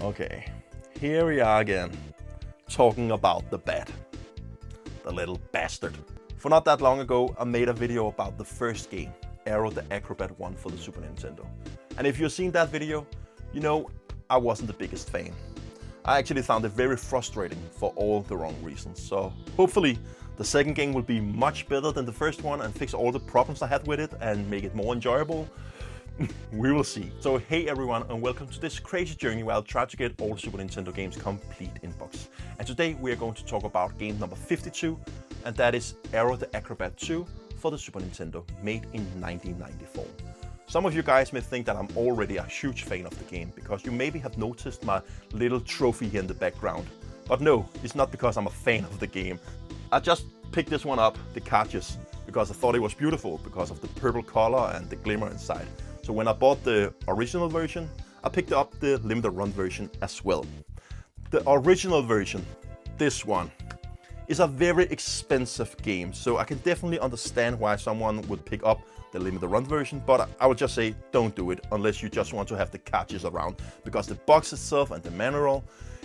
Okay, here we are again, talking about the bat, the little bastard. For not that long ago, I made a video about the first game, Aero the Acro-Bat 1 for the Super Nintendo. And if you've seen that video, you know I wasn't the biggest fan. I actually found it very frustrating for all the wrong reasons. So hopefully the second game will be much better than the first one and fix all the problems I had with it and make it more enjoyable. We will see. So hey everyone, and welcome to this crazy journey where I'll try to get all the Super Nintendo games complete in box. And today we are going to talk about game number 52, and that is Aero the Acro-Bat 2 for the Super Nintendo, made in 1994. Some of you guys may think that I'm already a huge fan of the game, because you maybe have noticed my little trophy here in the background. But no, it's not because I'm a fan of the game. I just picked this one up, the cartridge, because I thought it was beautiful because of the purple color and the glimmer inside. So when I bought the original version, I picked up the limited run version as well. The original version, this one, is a very expensive game, so I can definitely understand why someone would pick up the limited run version, but I would just say don't do it unless you just want to have the cartridge around, because the box itself and the manual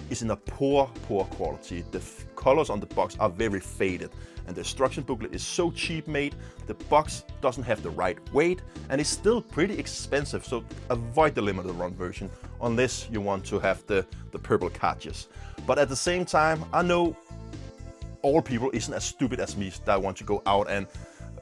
is in a poor quality. The colors on the box are very faded, and the instruction booklet is so cheap made, the box doesn't have the right weight, and it's still pretty expensive, so avoid the limited run version unless you want to have the purple cartridge. But at the same time, I know all people isn't as stupid as me that want to go out and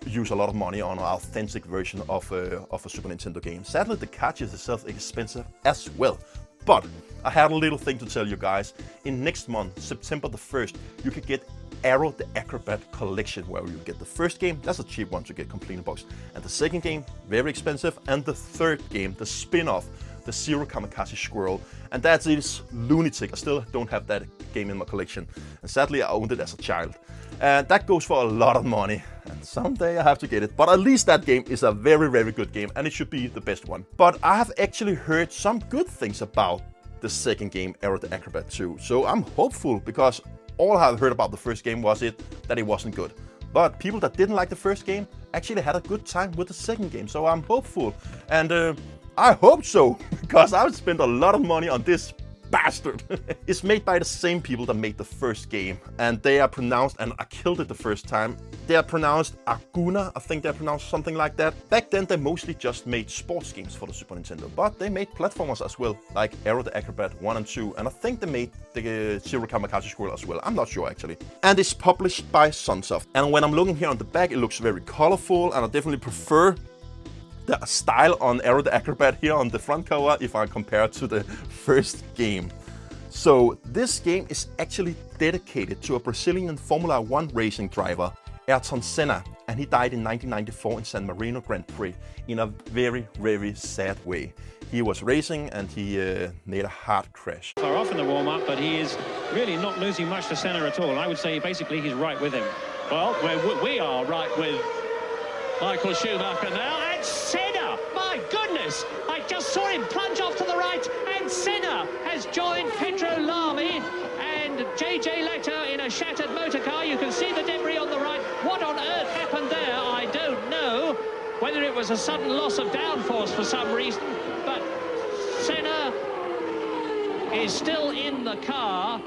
use a lot of money on an authentic version of a Super Nintendo game. Sadly, the cartridge itself is expensive as well. But I had a little thing to tell you guys. In next month, September the 1st, you could get Aero the Acro-Bat collection, where you get the first game, that's a cheap one to get complete in box, and the second game, very expensive, and the third game, the spin-off, the Zero Kamikaze Squirrel, and that is lunatic. I still don't have that game in my collection, and sadly I owned it as a child. And that goes for a lot of money, and someday I have to get it. But at least that game is a very good game, and it should be the best one. But I have actually heard some good things about the second game, Aero the Acro-Bat 2, so I'm hopeful, because all I have heard about the first game was that it wasn't good. But people that didn't like the first game actually had a good time with the second game, so I'm hopeful. And I hope so, because I've spent a lot of money on this bastard. It's made by the same people that made the first game, and they are pronounced, and I killed it the first time, they are pronounced Aguna, I think they're pronounced something like that. Back then they mostly just made sports games for the Super Nintendo, but they made platformers as well, like Aero the Acro-Bat 1 and 2, and I think they made the Zero Kamikaze Squirrel as well, I'm not sure actually. And it's published by Sunsoft, and when I'm looking here on the back, it looks very colorful, and I definitely prefer the style on Aero the Acro-Bat here on the front cover if I compare it to the first game. So this game is actually dedicated to a Brazilian Formula 1 racing driver, Ayrton Senna, and he died in 1994 in San Marino Grand Prix in a very sad way. He was racing and he made a hard crash. Far off in the warm-up, but he is really not losing much to Senna at all. I would say basically he's right with him. Well, we are right with Michael Schumacher now, and Senna! My goodness! I just saw him plunge off to the right, and Senna has joined Pedro Lamy and JJ Leto in a shattered motor car. You can see the debris on the right. What on earth happened there? I don't know. Whether it was a sudden loss of downforce for some reason, but Senna is still in the car.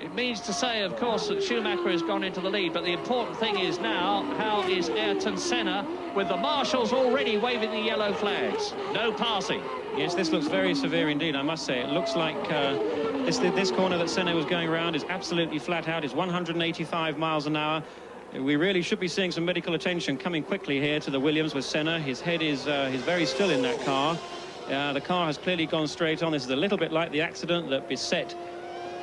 It means to say, of course, that Schumacher has gone into the lead, but the important thing is now, how is Ayrton Senna, with the marshals already waving the yellow flags? No passing. Yes, this looks very severe indeed, I must say. It looks like this corner that Senna was going around is absolutely flat out. It's 185 miles an hour. We really should be seeing some medical attention coming quickly here to the Williams with Senna. His head is he's very still in that car. The car has clearly gone straight on. This is a little bit like the accident that beset.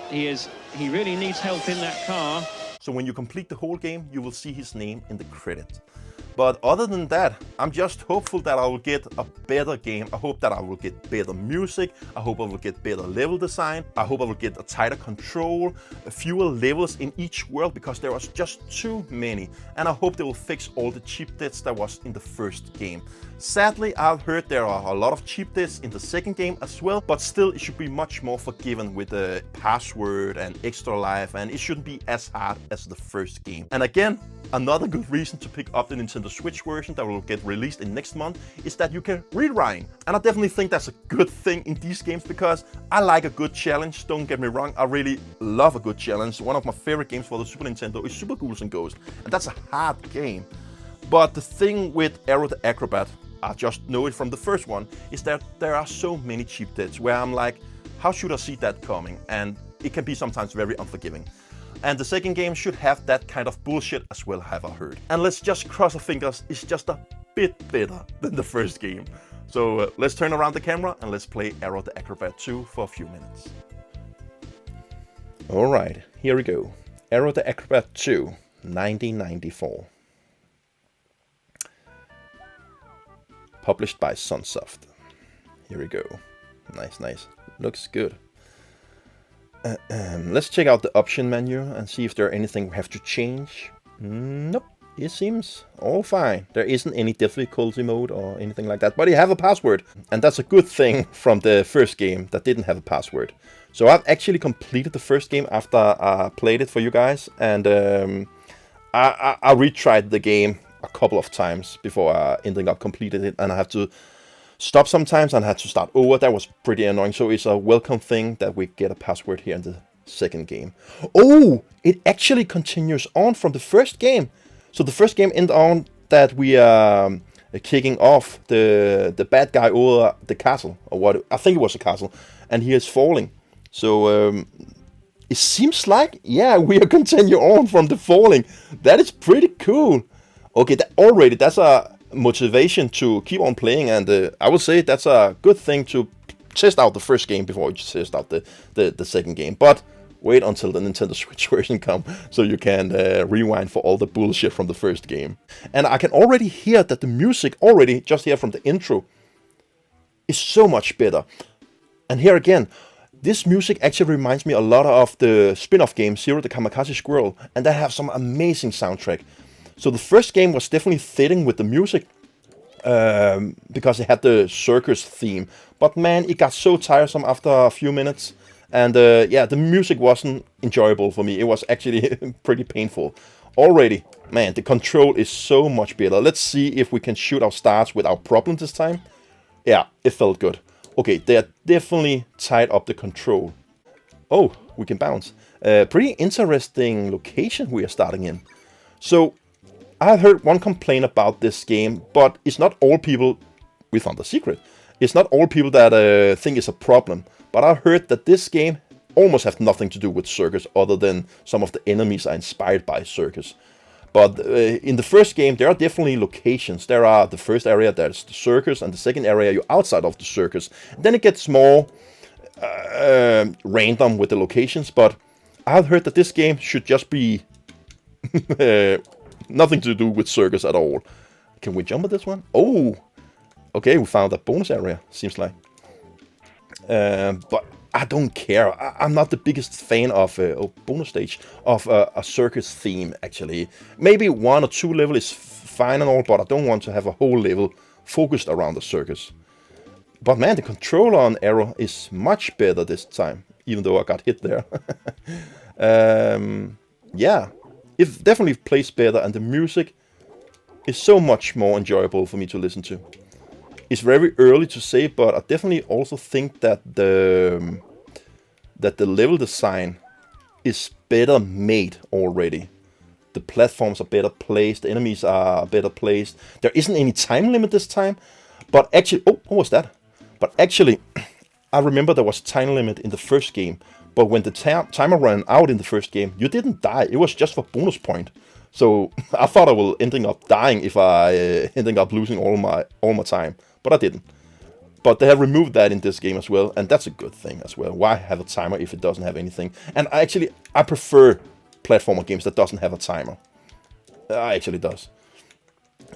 He really needs help in that car. So when you complete the whole game, you will see his name in the credits. But other than that, I'm just hopeful that I will get a better game. I hope that I will get better music. I hope I will get better level design. I hope I will get a tighter control, fewer levels in each world, because there was just too many. And I hope they will fix all the cheap deaths that was in the first game. Sadly, I've heard there are a lot of cheap deaths in the second game as well, but still it should be much more forgiven with the password and extra life, and it shouldn't be as hard as the first game. And again, another good reason to pick up the Nintendo the Switch version that will get released in next month is that you can rewind. And I definitely think that's a good thing in these games because I like a good challenge, don't get me wrong, I really love a good challenge. One of my favorite games for the Super Nintendo is Super Ghouls and Ghosts, and that's a hard game. But the thing with Aero the Acro-Bat, I just know it from the first one, is that there are so many cheap deaths where I'm like, how should I see that coming? And it can be sometimes very unforgiving. And the second game should have that kind of bullshit as well, have I heard. And let's just cross our fingers, it's just a bit better than the first game. So let's turn around the camera and let's play Aero the Acro-Bat 2 for a few minutes. Alright, here we go. Aero the Acro-Bat 2, 1994. Published by Sunsoft. Here we go. Nice, nice. Looks good. Let's check out the option menu and see if there are anything we have to change. Nope, it seems all fine. There isn't any difficulty mode or anything like that, but you have a password. And that's a good thing from the first game that didn't have a password. So I've actually completed the first game after I played it for you guys. And I retried the game a couple of times before I ending up completed it. And I have to stop sometimes and had to start over. That was pretty annoying. So it's a welcome thing that we get a password here in the second game. Oh, it actually continues on from the first game. So the first game ended on that we are kicking off the bad guy over the castle, or what I think it was a castle, and he is falling. So it seems like, yeah, we are continuing on from the falling. That is pretty cool. Okay, that's a motivation to keep on playing, and I would say that's a good thing to test out the first game before you test out the second game. But wait until the Nintendo Switch version comes so you can rewind for all the bullshit from the first game. And I can already hear that the music already, just here from the intro, is so much better. And here again, this music actually reminds me a lot of the spin-off game Zero the Kamikaze Squirrel, and they have some amazing soundtrack. So the first game was definitely fitting with the music because it had the circus theme. But man, it got so tiresome after a few minutes. And yeah, the music wasn't enjoyable for me. It was actually pretty painful. Already, man, the control is so much better. Let's see if we can shoot our stars without problem this time. Yeah, it felt good. Okay, they are definitely tied up the control. Oh, we can bounce. Pretty interesting location we are starting in. So I've heard one complaint about this game, but it's not all people, we found a secret, it's not all people that think it's a problem, but I've heard that this game almost has nothing to do with circus other than some of the enemies are inspired by circus. But in the first game, there are definitely locations. There are the first area, there's the circus, and the second area, you're outside of the circus. And then it gets more random with the locations, but I've heard that this game should just be nothing to do with circus at all. Can we jump at this one? Oh, okay, we found a bonus area, seems like. But I don't care. I'm not the biggest fan of a bonus stage, of a circus theme, actually. Maybe 1 or 2 levels is fine and all, but I don't want to have a whole level focused around the circus. But man, the controller on Aero is much better this time, even though I got hit there. Yeah. It definitely plays better, and the music is so much more enjoyable for me to listen to. It's very early to say, but I definitely also think that the level design is better made already. The platforms are better placed, the enemies are better placed. There isn't any time limit this time, but actually, oh, what was that? But actually, I remember there was a time limit in the first game. But when the timer ran out in the first game, you didn't die. It was just for bonus point. So I thought I was ending up dying if I ending up losing all my time. But I didn't. But they have removed that in this game as well. And that's a good thing as well. Why have a timer if it doesn't have anything? And I prefer platformer games that doesn't have a timer. I actually does.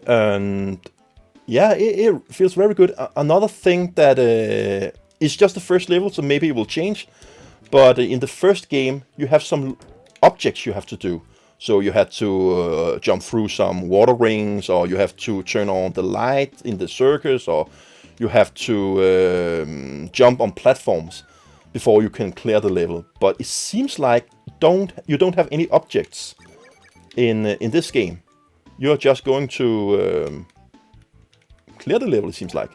And yeah, it feels very good. Another thing that is just the first level, so maybe it will change. But in the first game, you have some objects you have to do. So you had to jump through some water rings, or you have to turn on the light in the circus, or you have to jump on platforms before you can clear the level. But it seems like you don't have any objects in this game. you're just going to clear the level, it seems like.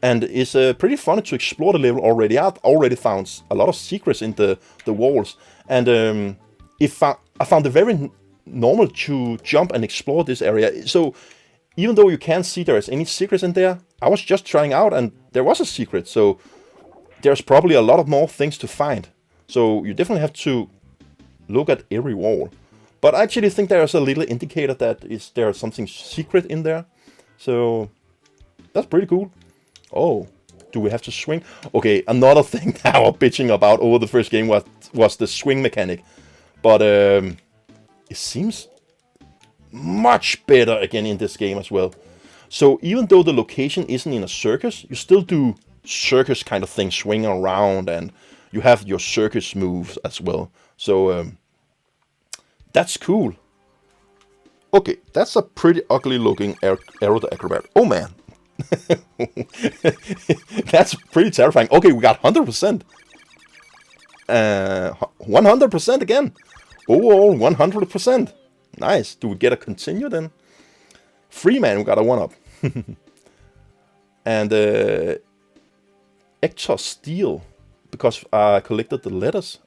And it's pretty funny to explore the level already. I've already found a lot of secrets in the walls. And I found it very normal to jump and explore this area. So even though you can't see there's any secrets in there, I was just trying out and there was a secret. So there's probably a lot of more things to find. So you definitely have to look at every wall. But I actually think there's a little indicator that there's something secret in there. So that's pretty cool. Oh, do we have to swing? Okay, another thing that I was bitching about over the first game was the swing mechanic. But it seems much better again in this game as well. So even though the location isn't in a circus, you still do circus kind of thing, swing around, and you have your circus moves as well. So that's cool. Okay, that's a pretty ugly looking Aero the Acro-Bat. Oh man. That's pretty terrifying. Okay, we got 100%. 100% again. Overall, 100%. Nice. Do we get a continue then? Free man, we got a 1-up. And Ector Steel, because I collected the letters.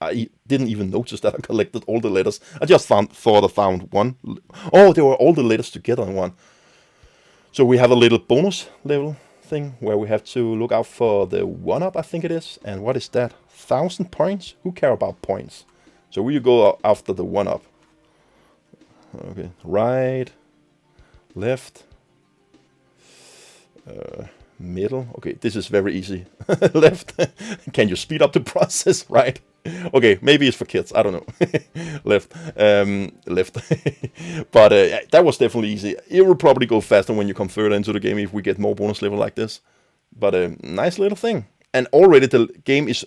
I didn't even notice that I collected all the letters. I just thought I found one. Oh, they were all the letters together in one. So we have a little bonus level thing where we have to look out for the 1-up, I think it is. And what is that? 1,000 points? Who care about points? So we go after the 1-up. Okay, right, left, middle. Okay, this is very easy. Left. Can you speed up the process? Right. Okay, maybe it's for kids. I don't know. Left. Left. But that was definitely easy. It will probably go faster when you come further into the game if we get more bonus level like this. But nice little thing. And already the game is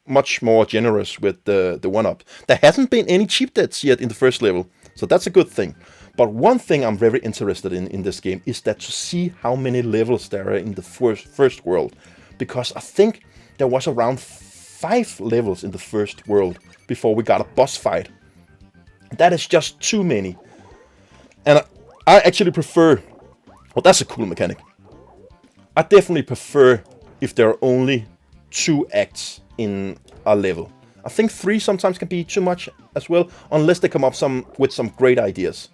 much more generous with the 1-up. There hasn't been any cheap deaths yet in the first level. So that's a good thing. But one thing I'm very interested in this game is that to see how many levels there are in the first world. Because I think there was around 5 levels in the first world before we got a boss fight. That is just too many. And I actually prefer... Well, that's a cool mechanic. I definitely prefer if there are only 2 acts in a level. I think 3 sometimes can be too much as well, unless they come up with some great ideas.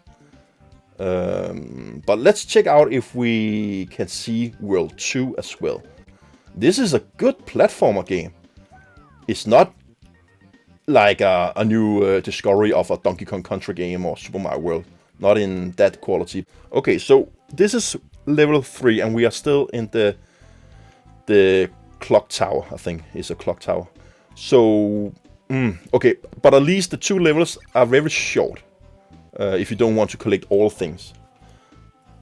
But let's check out if we can see World 2 as well. This is a good platformer game. It's not like a new discovery of a Donkey Kong Country game or Super Mario World. Not in that quality. Okay, so this is level 3 and we are still in the clock tower, I think. It's a clock tower. So, okay, but at least the 2 levels are very short. If you don't want to collect all things.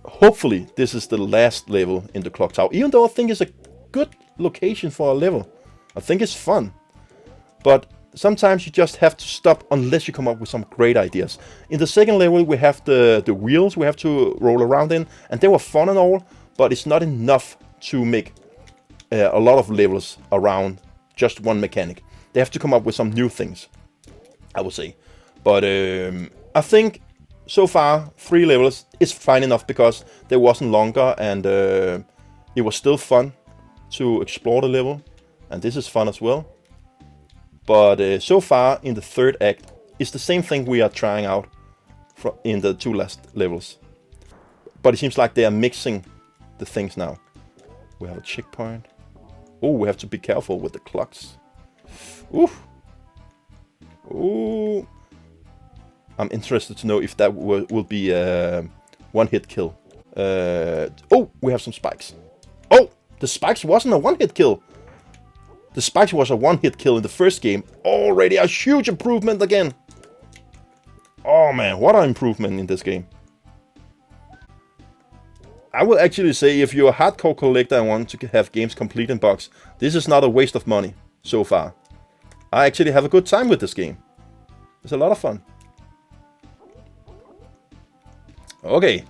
Hopefully, this is the last level in the clock tower. Even though I think it's a good location for a level. I think it's fun. But sometimes you just have to stop unless you come up with some great ideas. In the second level, we have the wheels we have to roll around in. And they were fun and all, but it's not enough to make a lot of levels around just one mechanic. They have to come up with some new things, I would say. But I think so far 3 levels is fine enough because they wasn't longer and it was still fun to explore the level. And this is fun as well. But so far in the 3rd act, it's the same thing we are trying out in the 2 last levels. But it seems like they are mixing the things now. We have a checkpoint. Oh, we have to be careful with the clocks. Ooh. Ooh. I'm interested to know if that will be a one-hit kill. Oh, we have some spikes. Oh, the spikes wasn't a one-hit kill. The spikes was a one-hit kill in the first game. Already a huge improvement again. Oh man, what an improvement in this game. I will actually say if you're a hardcore collector and want to have games complete in box, this is not a waste of money so far. I actually have a good time with this game. It's a lot of fun. Okay,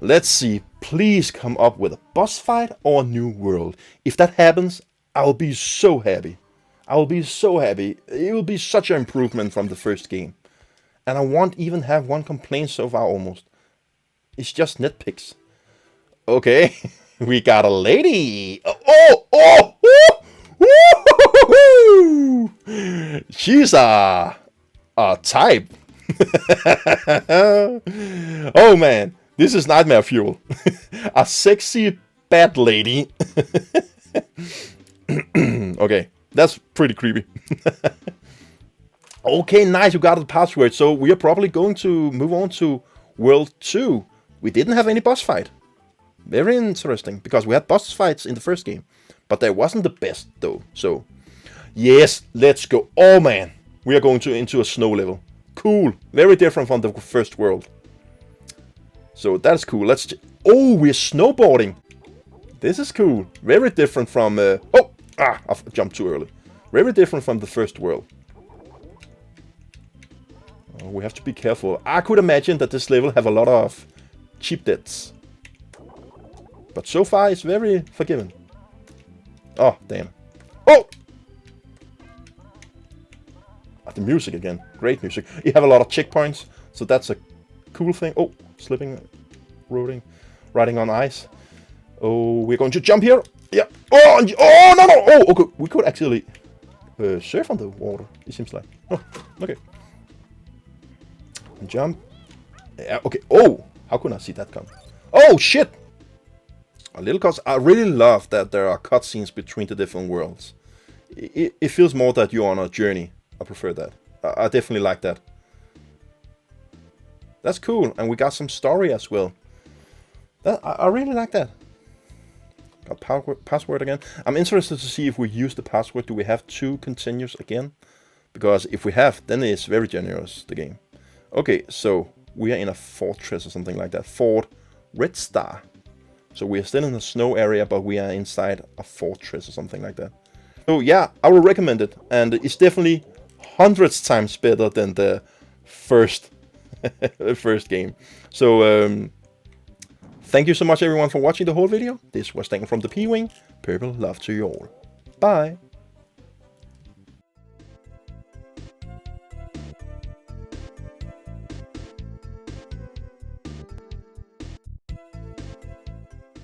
let's see. Please come up with a boss fight or a new world. If that happens, I will be so happy. I will be so happy. It will be such an improvement from the first game. And I won't even have one complaint so far almost. It's just nitpicks. Okay, we got a lady. She's a type. Oh man, this is nightmare fuel. A sexy bat lady. Okay, that's pretty creepy. Okay, nice, you got the password. So we are probably going to move on to World 2. We didn't have any boss fight. Very interesting, because we had boss fights in the first game. But they wasn't the best, though. So, yes, let's go. Oh, man. We are going into a snow level. Cool. Very different from the first world. So, that's cool. Oh, we're snowboarding. This is cool. Very different from... I jumped too early. Very different from the first world. Oh, we have to be careful. I could imagine that this level have a lot of cheap deaths. But so far, it's very forgiving. Oh, damn. Oh! The music again. Great music. You have a lot of checkpoints, so that's a cool thing. Oh, slipping, riding on ice. Oh, we're going to jump here. Yeah. Oh, no. Oh, okay. We could actually surf on the water, it seems like. Oh, okay. Jump. Yeah, okay. Oh, how could I see that come? Oh, shit! A little cuts. I really love that there are cutscenes between the different worlds. It feels more that you're on a journey. I prefer that. I definitely like that. That's cool, and we got some story as well. I really like that. Got password again. I'm interested to see if we use the password. Do we have 2 continues again? Because if we have, then it's very generous, the game. Okay, so we are in a fortress or something like that. Fort Red Star. So we are still in the snow area, but we are inside a fortress or something like that. So yeah, I will recommend it. And it's definitely hundreds times better than the first game. So thank you so much everyone for watching the whole video. This was taken from the P-Wing. Purple love to you all. Bye.